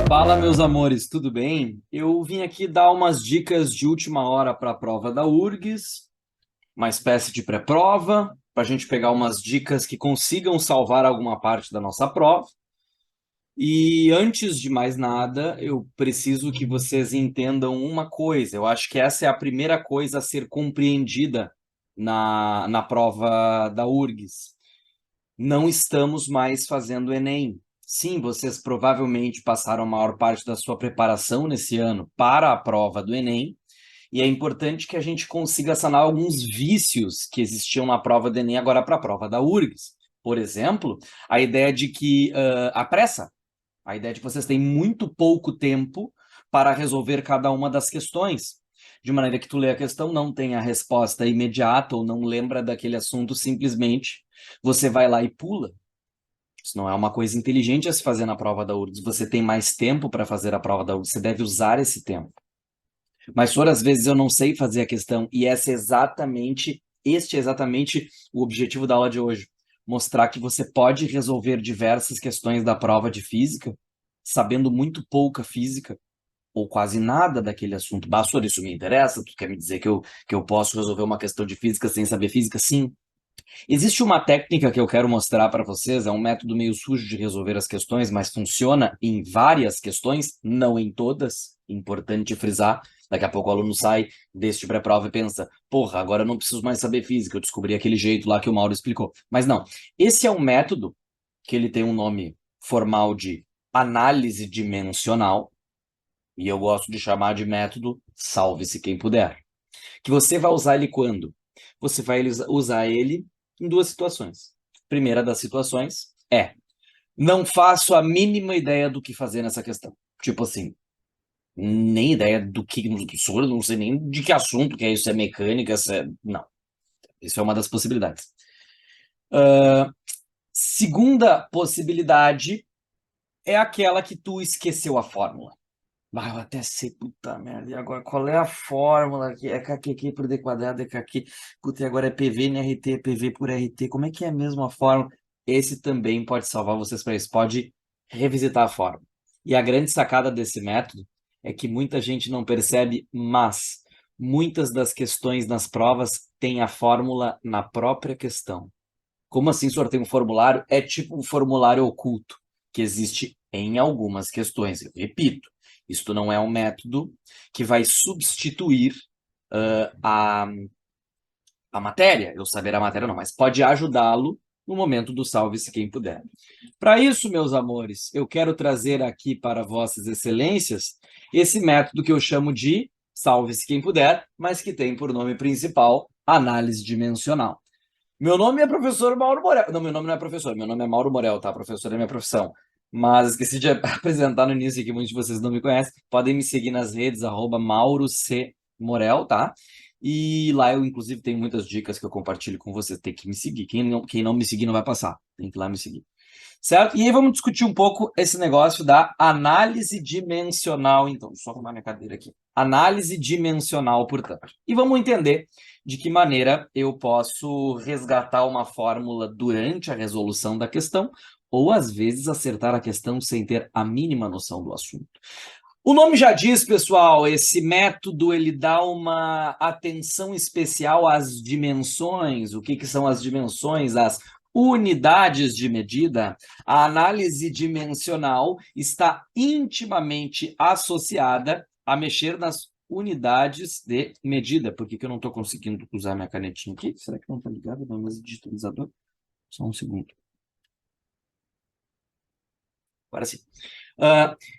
Fala, meus amores, tudo bem? Eu vim aqui dar umas dicas de última hora para a prova da URGS, uma espécie de pré-prova, para a gente pegar umas dicas que consigam salvar alguma parte da nossa prova. E antes de mais nada, eu preciso que vocês entendam uma coisa. Eu acho que essa é a primeira coisa a ser compreendida na prova da URGS. Não estamos mais fazendo Enem. Sim, vocês provavelmente passaram a maior parte da sua preparação nesse ano para a prova do Enem, e é importante que a gente consiga sanar alguns vícios que existiam na prova do Enem agora para a prova da URGS. Por exemplo, a ideia de que a pressa, a ideia de que vocês têm muito pouco tempo para resolver cada uma das questões. De maneira que tu lê a questão, não tem a resposta imediata ou não lembra daquele assunto, simplesmente você vai lá e pula. Isso não é uma coisa inteligente a se fazer na prova da URGS. Você tem mais tempo para fazer a prova da URGS, você deve usar esse tempo. Mas por às vezes eu não sei fazer a questão, e este é exatamente o objetivo da aula de hoje. Mostrar que você pode resolver diversas questões da prova de física, sabendo muito pouca física, ou quase nada daquele assunto. Bastor, isso me interessa? Tu quer me dizer que eu posso resolver uma questão de física sem saber física? Sim. Existe uma técnica que eu quero mostrar para vocês, é um método meio sujo de resolver as questões, mas funciona em várias questões, não em todas. Importante frisar. Daqui a pouco o aluno sai deste pré-prova e pensa, porra, agora eu não preciso mais saber física, eu descobri aquele jeito lá que o Mauro explicou. Mas não, esse é um método que ele tem um nome formal de análise dimensional, e eu gosto de chamar de método salve-se quem puder. Que você vai usar ele quando? Você vai usar ele em duas situações. Primeira das situações é: não faço a mínima ideia do que fazer nessa questão. Tipo assim, nem ideia do que, não sei nem de que assunto que é isso, é mecânica, se é... Não. Isso é uma das possibilidades. Segunda possibilidade é aquela que tu esqueceu a fórmula. Ah, eu até sei, puta merda. E agora, qual é a fórmula aqui? É KQQ por D quadrado, é KQ. Puta, e agora é PV NRT, PV por RT. Como é que é mesmo a fórmula? Esse também pode salvar vocês para isso. Pode revisitar a fórmula. E a grande sacada desse método é que muita gente não percebe, mas muitas das questões nas provas têm a fórmula na própria questão. Como assim, senhor, tem um formulário? É tipo um formulário oculto que existe em algumas questões. Eu repito, isto não é um método que vai substituir a, a matéria, eu saber a matéria não, mas pode ajudá-lo no momento do salve-se quem puder. Para isso, meus amores, eu quero trazer aqui para vossas excelências esse método que eu chamo de salve-se quem puder, mas que tem por nome principal análise dimensional. Meu nome é professor Mauro Morel. Não, meu nome não é professor, meu nome é Mauro Morel, tá? Professor é minha profissão. Mas esqueci de apresentar no início aqui, muitos de vocês não me conhecem. Podem me seguir nas redes, @Mauro C. Morel, tá? E lá eu, inclusive, tenho muitas dicas que eu compartilho com vocês. Tem que me seguir. Quem não me seguir não vai passar. Tem que ir lá me seguir. Certo? E aí vamos discutir um pouco esse negócio da análise dimensional, então. Deixa eu só arrumar minha cadeira aqui. Análise dimensional, portanto. E vamos entender de que maneira eu posso resgatar uma fórmula durante a resolução da questão, ou às vezes acertar a questão sem ter a mínima noção do assunto. O nome já diz, pessoal, esse método ele dá uma atenção especial às dimensões. O que são as dimensões? As unidades de medida. A análise dimensional está intimamente associada a mexer nas unidades de medida. Por que eu não estou conseguindo usar minha canetinha aqui? Será que não está ligado na mesa digitalizador? Só um segundo. Agora sim.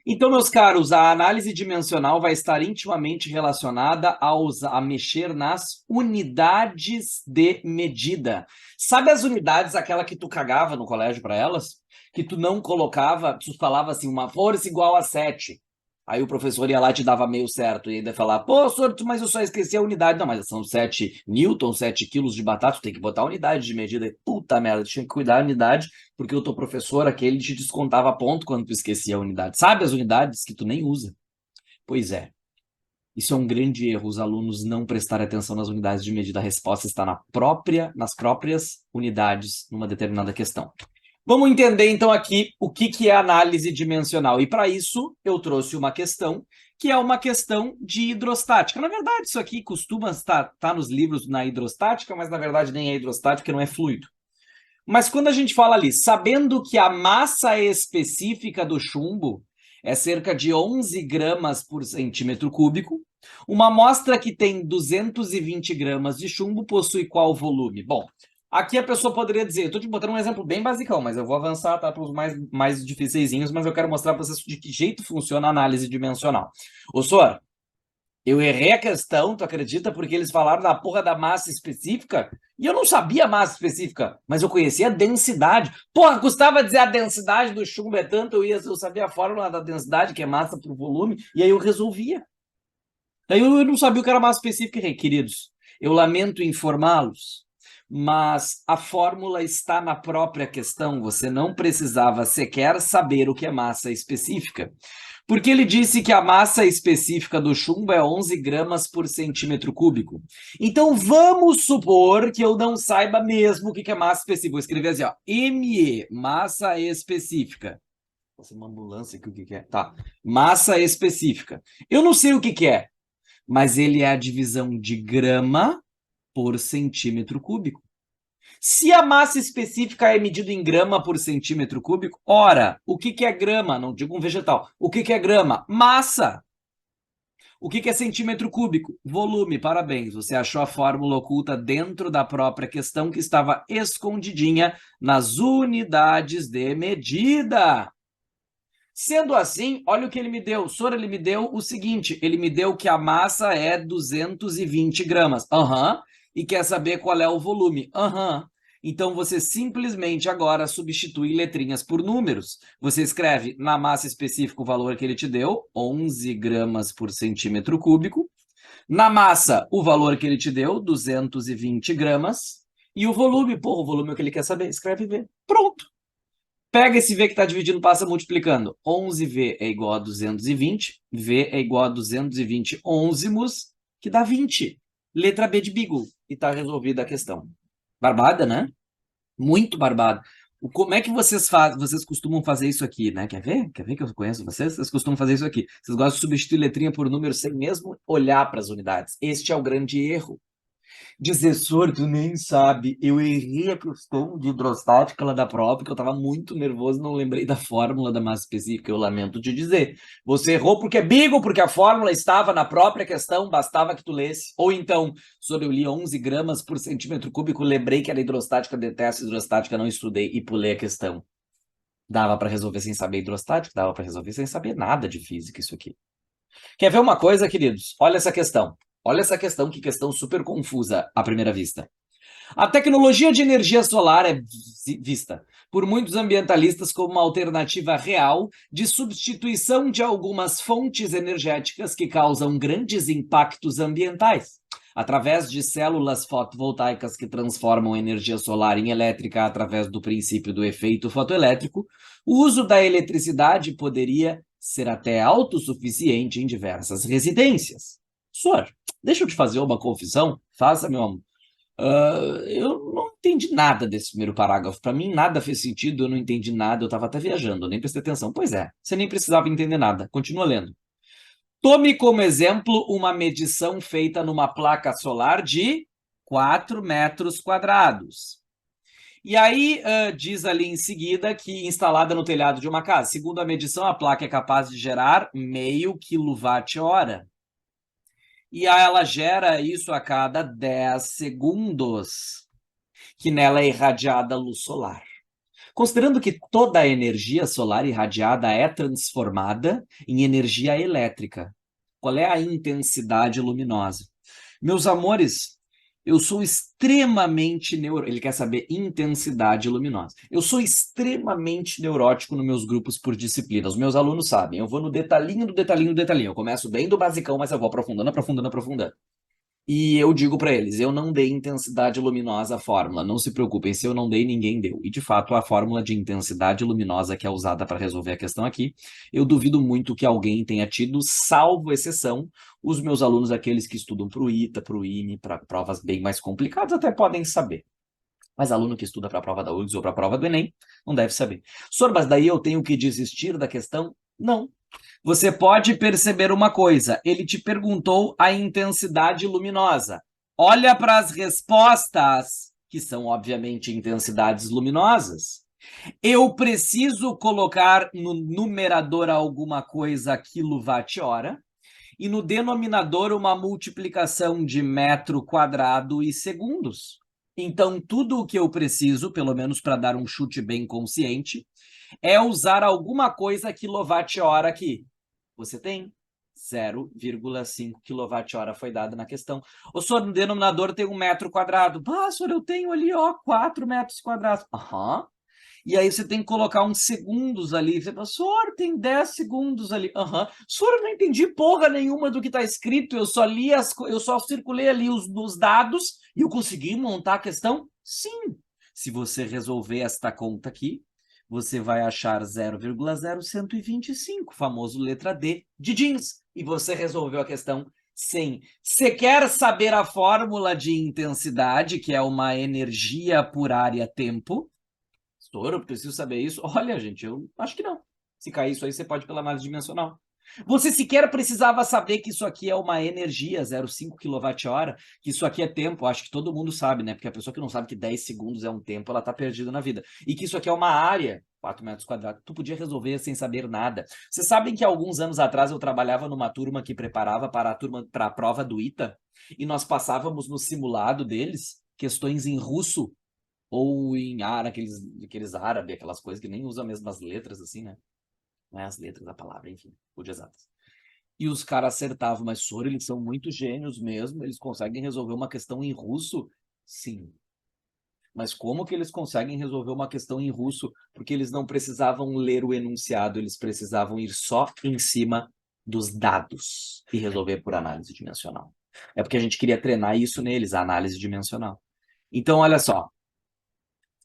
Então, meus caros, a análise dimensional vai estar intimamente relacionada a mexer nas unidades de medida. Sabe as unidades, aquela que tu cagava no colégio para elas? Que tu não colocava, tu falava assim, uma força igual a 7. Aí o professor ia lá e te dava meio certo, e ainda falar, pô, senhor, mas eu só esqueci a unidade. Não, mas são 7 newtons, 7 quilos de batata, tu tem que botar a unidade de medida. Puta merda, tinha que cuidar da unidade, porque o teu professor, aquele, te descontava ponto quando tu esquecia a unidade. Sabe as unidades que tu nem usa? Pois é, isso é um grande erro, os alunos não prestarem atenção nas unidades de medida. A resposta está nas próprias unidades numa determinada questão. Vamos entender, então, aqui o que é análise dimensional. E, para isso, eu trouxe uma questão, que é uma questão de hidrostática. Na verdade, isso aqui costuma estar nos livros na hidrostática, mas, na verdade, nem é hidrostática, porque não é fluido. Mas quando a gente fala ali, sabendo que a massa específica do chumbo é cerca de 11 gramas por centímetro cúbico, uma amostra que tem 220 gramas de chumbo possui qual volume? Bom, aqui a pessoa poderia dizer, eu estou te botando um exemplo bem basicão, mas eu vou avançar para os mais difíceizinhos, mas eu quero mostrar para vocês de que jeito funciona a análise dimensional. Ô, Sor, eu errei a questão, tu acredita? Porque eles falaram da porra da massa específica e eu não sabia a massa específica, mas eu conhecia a densidade. Porra, custava dizer a densidade do chumbo é tanto, eu sabia a fórmula da densidade, que é massa por volume, e aí eu resolvia. Daí eu não sabia o que era massa específica, queridos. Eu lamento informá-los, mas a fórmula está na própria questão. Você não precisava sequer saber o que é massa específica. Porque ele disse que a massa específica do chumbo é 11 gramas por centímetro cúbico. Então, vamos supor que eu não saiba mesmo o que é massa específica. Vou escrever assim, ó, ME, massa específica. Vou fazer uma ambulância aqui, o que é? Tá, massa específica. Eu não sei o que é, mas ele é a divisão de grama por centímetro cúbico. Se a massa específica é medida em grama por centímetro cúbico, ora, o que é grama? Não digo um vegetal. O que é grama? Massa. O que é centímetro cúbico? Volume. Parabéns, você achou a fórmula oculta dentro da própria questão que estava escondidinha nas unidades de medida. Sendo assim, olha o que ele me deu. Sora, ele me deu o seguinte, ele me deu que a massa é 220 gramas. E quer saber qual é o volume. Então, você simplesmente agora substitui letrinhas por números. Você escreve na massa específica o valor que ele te deu, 11 gramas por centímetro cúbico. Na massa, o valor que ele te deu, 220 gramas. E o volume, porra, o volume é o que ele quer saber. Escreve V. Pronto. Pega esse V que está dividindo, passa multiplicando. 11V é igual a 220. V é igual a 220 onzimos, que dá 20. Letra B de Beagle. E está resolvida a questão. Barbada, né? Muito barbada. Como é que vocês fazem? Vocês costumam fazer isso aqui, né? Quer ver? Quer ver que eu conheço vocês? Vocês costumam fazer isso aqui. Vocês gostam de substituir letrinha por número sem mesmo olhar para as unidades. Este é o grande erro. Dizer, Sor, tu nem sabe, eu errei a questão de hidrostática lá da prova, porque eu estava muito nervoso, não lembrei da fórmula da massa específica, eu lamento te dizer. Você errou porque é Beagle, porque a fórmula estava na própria questão, bastava que tu lesse. Ou então, Sor, eu li 11 gramas por centímetro cúbico, lembrei que era hidrostática, detesto hidrostática, não estudei e pulei a questão. Dava para resolver sem saber hidrostática, dava para resolver sem saber nada de física isso aqui. Quer ver uma coisa, queridos? Olha essa questão. Olha essa questão, que questão super confusa à primeira vista. A tecnologia de energia solar é vista por muitos ambientalistas como uma alternativa real de substituição de algumas fontes energéticas que causam grandes impactos ambientais. Através de células fotovoltaicas que transformam energia solar em elétrica através do princípio do efeito fotoelétrico, o uso da eletricidade poderia ser até autossuficiente em diversas residências. Sor, deixa eu te fazer uma confissão. Faça, meu amor. Eu não entendi nada desse primeiro parágrafo. Para mim, nada fez sentido, eu não entendi nada, eu estava até viajando, eu nem prestei atenção. Pois é, você nem precisava entender nada. Continua lendo. Tome como exemplo uma medição feita numa placa solar de 4 metros quadrados. E aí, diz ali em seguida que instalada no telhado de uma casa. Segundo a medição, a placa é capaz de gerar 0,5 kWh. E ela gera isso a cada 10 segundos, que nela é irradiada luz solar. Considerando que toda a energia solar irradiada é transformada em energia elétrica, qual é a intensidade luminosa? Meus amores, eu sou extremamente neurótico. Ele quer saber intensidade luminosa. Eu sou extremamente neurótico nos meus grupos por disciplina. Os meus alunos sabem. Eu vou no detalhinho do detalhinho do detalhinho. Eu começo bem do basicão, mas eu vou aprofundando, aprofundando, aprofundando. E eu digo para eles, eu não dei intensidade luminosa à fórmula, não se preocupem, se eu não dei, ninguém deu. E, de fato, a fórmula de intensidade luminosa que é usada para resolver a questão aqui, eu duvido muito que alguém tenha tido, salvo exceção, os meus alunos, aqueles que estudam para o ITA, para o IME, para provas bem mais complicadas, até podem saber. Mas aluno que estuda para a prova da URGS ou para a prova do Enem não deve saber. Senhor, mas daí eu tenho que desistir da questão? Não. Você pode perceber uma coisa, ele te perguntou a intensidade luminosa. Olha para as respostas, que são obviamente intensidades luminosas. Eu preciso colocar no numerador alguma coisa quilowatt-hora e no denominador uma multiplicação de metro quadrado e segundos. Então, tudo o que eu preciso, pelo menos para dar um chute bem consciente, é usar alguma coisa quilowatt-hora aqui. Você tem 0,5 kWh foi dado na questão. O senhor, no denominador tem 1 metro quadrado. Ah, senhor, eu tenho ali, ó, 4 metros quadrados. Aham. E aí você tem que colocar uns segundos ali. Você fala, senhor, tem 10 segundos ali. Aham. Senhor, eu não entendi porra nenhuma do que está escrito. Eu só li eu só circulei ali os dados e eu consegui montar a questão? Sim. Se você resolver esta conta aqui, você vai achar 0,0125, famoso letra D de jeans. E você resolveu a questão sem. Você quer saber a fórmula de intensidade, que é uma energia por área-tempo? Doutor, eu preciso saber isso? Olha, gente, eu acho que não. Se cair isso aí, você pode ir pela análise dimensional. Você sequer precisava saber que isso aqui é uma energia, 0,5 kWh, que isso aqui é tempo. Acho que todo mundo sabe, né? Porque a pessoa que não sabe que 10 segundos é um tempo, ela tá perdida na vida. E que isso aqui é uma área, 4 metros quadrados. Tu podia resolver sem saber nada. Vocês sabem que alguns anos atrás eu trabalhava numa turma que preparava para a prova do ITA, e nós passávamos no simulado deles questões em russo ou em árabe, aqueles árabes, aquelas coisas que nem usam as mesmas letras, assim, né? Não é as letras da palavra, enfim, de exatas. E os caras acertavam, mas, senhor, eles são muito gênios mesmo, eles conseguem resolver uma questão em russo? Sim. Mas como que eles conseguem resolver uma questão em russo? Porque eles não precisavam ler o enunciado, eles precisavam ir só em cima dos dados e resolver por análise dimensional. É porque a gente queria treinar isso neles, a análise dimensional. Então, olha só.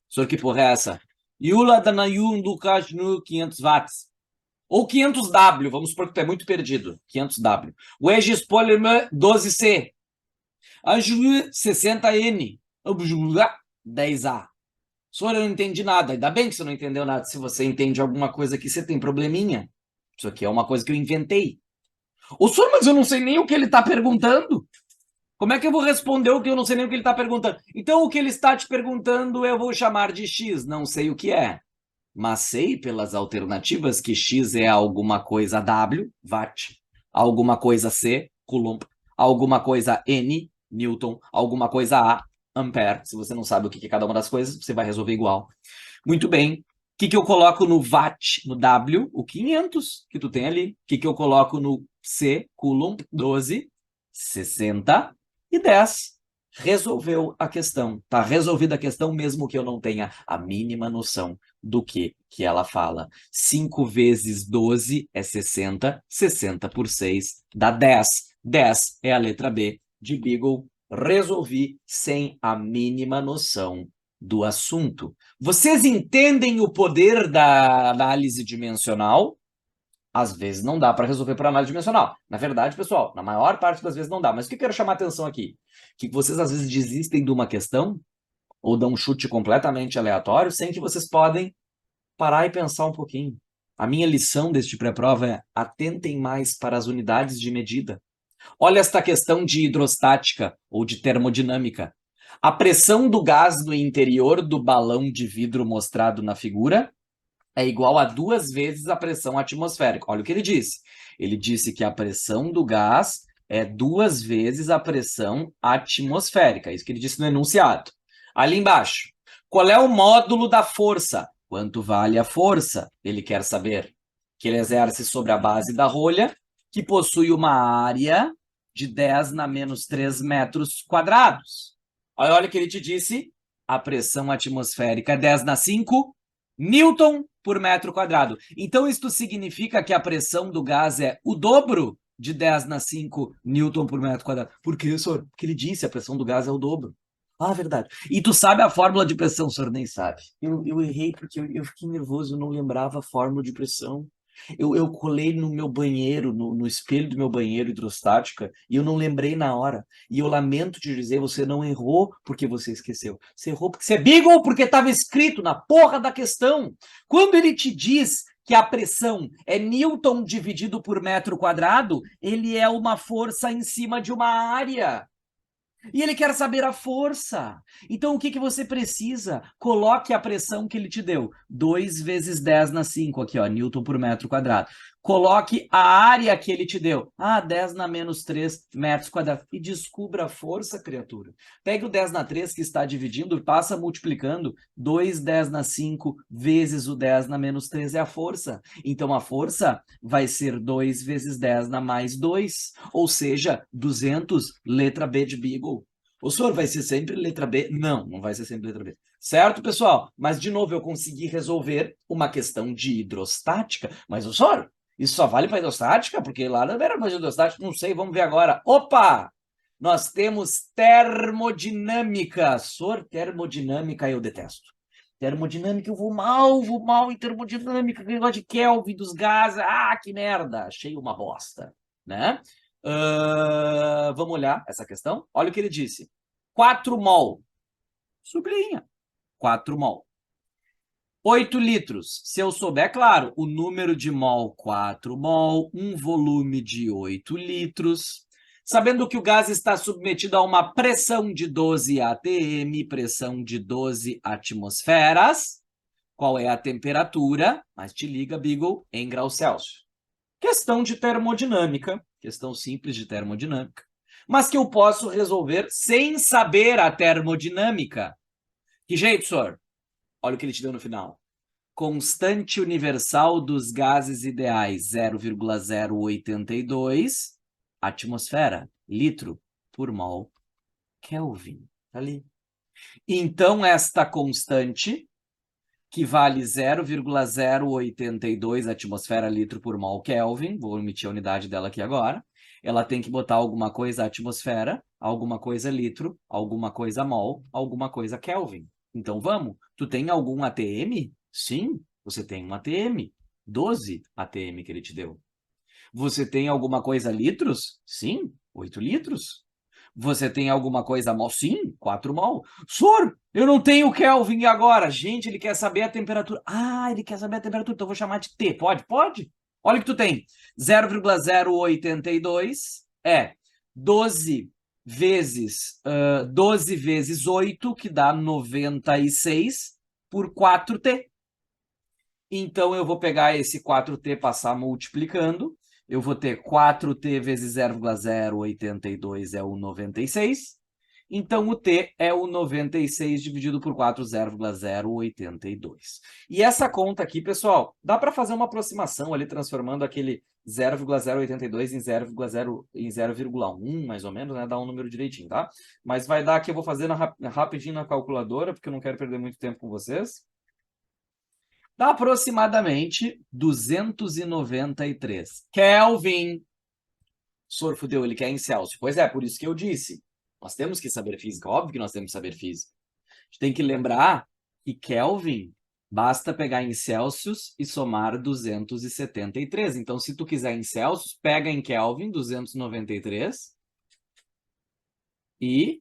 Senhor, que porra é essa? Yula Danayun Lukas no 500 watts. Ou 500W, vamos supor que tu é muito perdido. 500W. Wedges Polymer 12C. Anjou 60N. 10A. Senhor, eu não entendi nada. Ainda bem que você não entendeu nada. Se você entende alguma coisa aqui, você tem probleminha. Isso aqui é uma coisa que eu inventei. Ô, senhor, mas eu não sei nem o que ele está perguntando. Como é que eu vou responder o que eu não sei nem o que ele está perguntando? Então, o que ele está te perguntando eu vou chamar de X, não sei o que é. Mas sei pelas alternativas que X é alguma coisa W, watt, alguma coisa C, coulomb, alguma coisa N, Newton, alguma coisa A, ampere. Se você não sabe o que é cada uma das coisas, você vai resolver igual. Muito bem. O que eu coloco no watt, no W? O 500 que tu tem ali. O que eu coloco no C, coulomb, 12, 60 e 10. Resolveu a questão. Tá resolvida a questão, mesmo que eu não tenha a mínima noção do que ela fala. 5 vezes 12 é 60, 60 por 6 dá 10. 10 é a letra B de Beagle. Resolvi sem a mínima noção do assunto. Vocês entendem o poder da análise dimensional? Às vezes não dá para resolver por análise dimensional. Na verdade, pessoal, na maior parte das vezes não dá. Mas o que eu quero chamar a atenção aqui? Que vocês às vezes desistem de uma questão ou dão um chute completamente aleatório sem que vocês podem parar e pensar um pouquinho. A minha lição deste pré-prova é: atentem mais para as unidades de medida. Olha esta questão de hidrostática ou de termodinâmica. A pressão do gás no interior do balão de vidro mostrado na figura é igual a 2 vezes a pressão atmosférica. Olha o que ele disse. Ele disse que a pressão do gás é 2 vezes a pressão atmosférica. Isso que ele disse no enunciado. Ali embaixo. Qual é o módulo da força? Quanto vale a força? Ele quer saber. Que ele exerce sobre a base da rolha, que possui uma área de 10 na menos 3 metros quadrados. Olha o que ele te disse. A pressão atmosférica é 10 na 5 Newton por metro quadrado. Então, isto significa que a pressão do gás é o dobro de 10 na 5 Newton por metro quadrado. Por quê, senhor? Porque ele disse, a pressão do gás é o dobro. Ah, verdade. E tu sabe a fórmula de pressão, o senhor nem sabe. Eu errei porque eu fiquei nervoso, eu não lembrava a fórmula de pressão. Eu colei no meu banheiro, no espelho do meu banheiro hidrostática, e eu não lembrei na hora. E eu lamento te dizer, você não errou porque você esqueceu. Você errou porque você é Beagle, porque estava escrito na porra da questão. Quando ele te diz que a pressão é Newton dividido por metro quadrado, ele é uma força em cima de uma área. E ele quer saber a força. Então, o que você precisa? Coloque a pressão que ele te deu. 2 vezes 10 na 5, aqui, ó, Newton por metro quadrado. Coloque a área que ele te deu. 10 na menos 3 metros quadrados. E descubra a força, criatura. Pegue o 10 na 3 que está dividindo e passa multiplicando. 2, 10 na 5 vezes o 10 na menos 3 é a força. Então, a força vai ser 2 vezes 10 na mais 2. Ou seja, 200, letra B de Beagle. O senhor vai ser sempre letra B? Não, não vai ser sempre letra B. Certo, pessoal? Mas, de novo, eu consegui resolver uma questão de hidrostática. Mas, o senhor, isso só vale para hidrostática? Porque lá não era mais hidrostática. Não sei, vamos ver agora. Opa! Nós temos termodinâmica. Senhor, termodinâmica eu detesto. Termodinâmica, eu vou mal em termodinâmica. Negócio de Kelvin, dos gases. Que merda. Achei uma bosta, né? Vamos olhar essa questão. Olha o que ele disse. 4 mol. Sublinha. 4 mol. 8 litros. Se eu souber, claro, o número de mol, 4 mol, um volume de 8 litros. Sabendo que o gás está submetido a uma pressão de 12 atm, pressão de 12 atmosferas, qual é a temperatura? Mas te liga, Beagle, em graus Celsius. Questão de termodinâmica, questão simples de termodinâmica, mas que eu posso resolver sem saber a termodinâmica. Que jeito, senhor? Olha o que ele te deu no final. Constante universal dos gases ideais, 0,082, atmosfera, litro por mol, Kelvin. Tá ali. Então, esta constante, que vale 0,082 atmosfera litro por mol Kelvin, vou emitir a unidade dela aqui agora, ela tem que botar alguma coisa atmosfera, alguma coisa litro, alguma coisa mol, alguma coisa Kelvin. Então vamos, tu tem algum ATM? Sim, você tem um ATM, 12 ATM que ele te deu. Você tem alguma coisa litros? Sim, 8 litros. Você tem alguma coisa mol? Sim, 4 mol. Senhor, eu não tenho Kelvin agora. Gente, ele quer saber a temperatura. Ele quer saber a temperatura, então eu vou chamar de T. Pode? Pode. Olha o que tu tem. 0,082 é 12 vezes 8, que dá 96 por 4T. Então, eu vou pegar esse 4T, passar multiplicando. Eu vou ter 4T vezes 0,082 é o 96. Então, o T é o 96 dividido por 4, 0,082. E essa conta aqui, pessoal, dá para fazer uma aproximação ali, transformando aquele 0,082 em 0,1, mais ou menos, né? Dá um número direitinho, tá? Mas vai dar aqui, eu vou fazer rapidinho na calculadora, porque eu não quero perder muito tempo com vocês. Dá aproximadamente 293 Kelvin. O senhor fudeu, ele quer em Celsius. Pois é, por isso que eu disse. Nós temos que saber física, óbvio que nós temos que saber física. A gente tem que lembrar que Kelvin basta pegar em Celsius e somar 273. Então, se tu quiser em Celsius, pega em Kelvin 293 e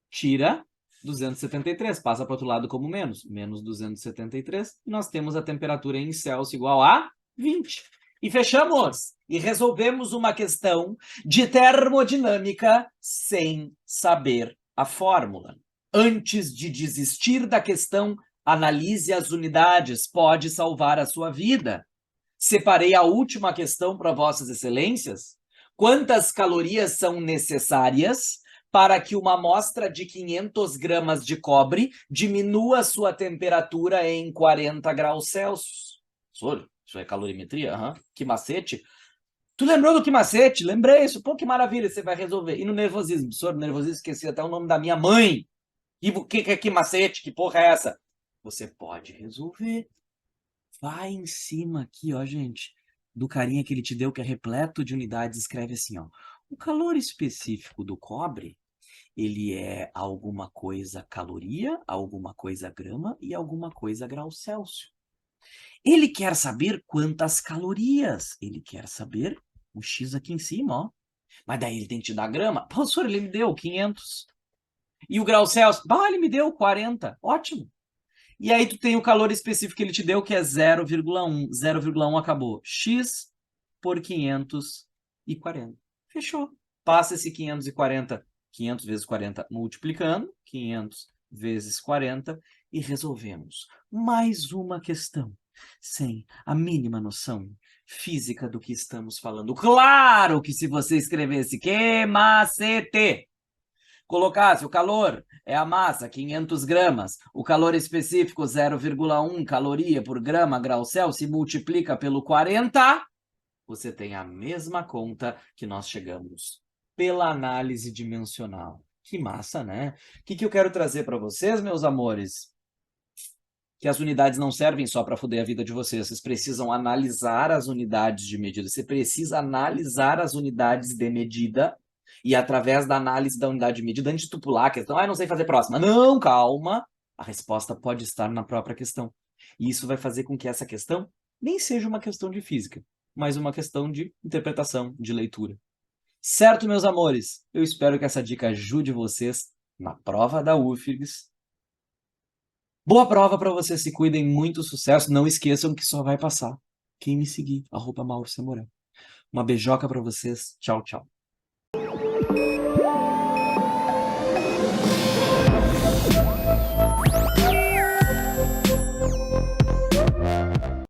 tira 273, passa para o outro lado como menos 273, e nós temos a temperatura em Celsius igual a 20. E fechamos! E resolvemos uma questão de termodinâmica sem saber a fórmula. Antes de desistir da questão, analise as unidades, pode salvar a sua vida. Separei a última questão para vossas excelências. Quantas calorias são necessárias para que uma amostra de 500 gramas de cobre diminua sua temperatura em 40 graus Celsius? Isso é calorimetria? Que macete. Tu lembrou do que macete? Lembrei isso. Pô, que maravilha, você vai resolver. E no nervosismo? Senhor, no nervosismo, esqueci até o nome da minha mãe. E o que macete? Que porra é essa? Você pode resolver. Vai em cima aqui, ó, gente, do carinha que ele te deu, que é repleto de unidades, escreve assim, ó. O calor específico do cobre, ele é alguma coisa caloria, alguma coisa grama e alguma coisa grau Celsius. Ele quer saber quantas calorias. Ele quer saber o X aqui em cima, ó. Mas daí ele tem que te dar grama. Professor, ele me deu 500. E o grau Celsius? Ele me deu 40. Ótimo. E aí tu tem o calor específico que ele te deu, que é 0,1. 0,1 acabou. X por 540. Fechou. Passa esse 540, 500 vezes 40 multiplicando, 500 vezes 40, e resolvemos mais uma questão, sem a mínima noção física do que estamos falando. Claro que se você escrevesse que macete, colocasse o calor é a massa, 500 gramas, o calor específico 0,1 caloria por grama grau Celsius, se multiplica pelo 40, você tem a mesma conta que nós chegamos pela análise dimensional. Que massa, né? O que eu quero trazer para vocês, meus amores? Que as unidades não servem só para foder a vida de vocês. Vocês precisam analisar as unidades de medida. Você precisa analisar as unidades de medida e, através da análise da unidade de medida, antes de tu pular a questão, não sei fazer próxima. Não, calma. A resposta pode estar na própria questão. E isso vai fazer com que essa questão nem seja uma questão de física, mas uma questão de interpretação, de leitura. Certo, meus amores? Eu espero que essa dica ajude vocês na prova da UFRGS. Boa prova para vocês, se cuidem, muito sucesso. Não esqueçam que só vai passar quem me seguir, @Mauro Samorã. Uma beijoca para vocês. Tchau, tchau.